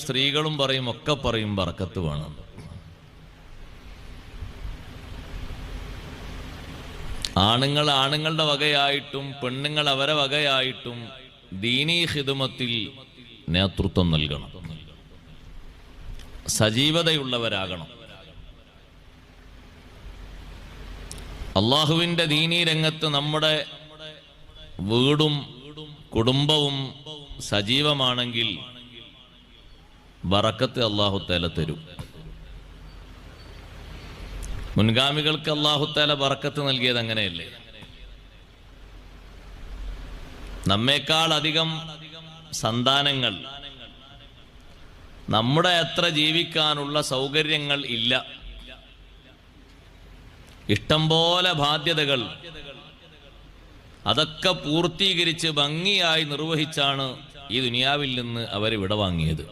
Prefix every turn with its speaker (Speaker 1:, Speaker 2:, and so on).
Speaker 1: സ്ത്രീകളും പറയും, ഒക്കെ പറയും ബറക്കത്ത് വേണം. ആണുങ്ങൾ ആണുങ്ങളുടെ വകയായിട്ടും പെണ്ണുങ്ങൾ അവരെ വകയായിട്ടും ദീനീ ഖിദ്മത്തിൽ നേതൃത്വം നൽകണം, സജീവതയുള്ളവരാകണം. അള്ളാഹുവിൻ്റെ ദീനീ രംഗത്ത് നമ്മുടെ വീടും കുടുംബവും സജീവമാണെങ്കിൽ ബറക്കത്ത് അല്ലാഹു തആല തരും. മുൻഗാമികൾക്ക് അല്ലാഹു തആല ബറക്കത്ത് നൽകിയത് അങ്ങനെയല്ലേ? നമ്മേക്കാൾ അധികം സന്താനങ്ങൾ, നമ്മുടെ അത്ര ജീവിക്കാനുള്ള സൗകര്യങ്ങൾ ഇല്ല, ഇഷ്ടം പോലെ ബാധ്യതകൾ, അതൊക്കെ പൂർത്തീകരിച്ച് ഭംഗിയായി നിർവഹിച്ചാണ് ഈ ദുനിയാവിൽ നിന്ന് അവർ വിടവാങ്ങിയത്.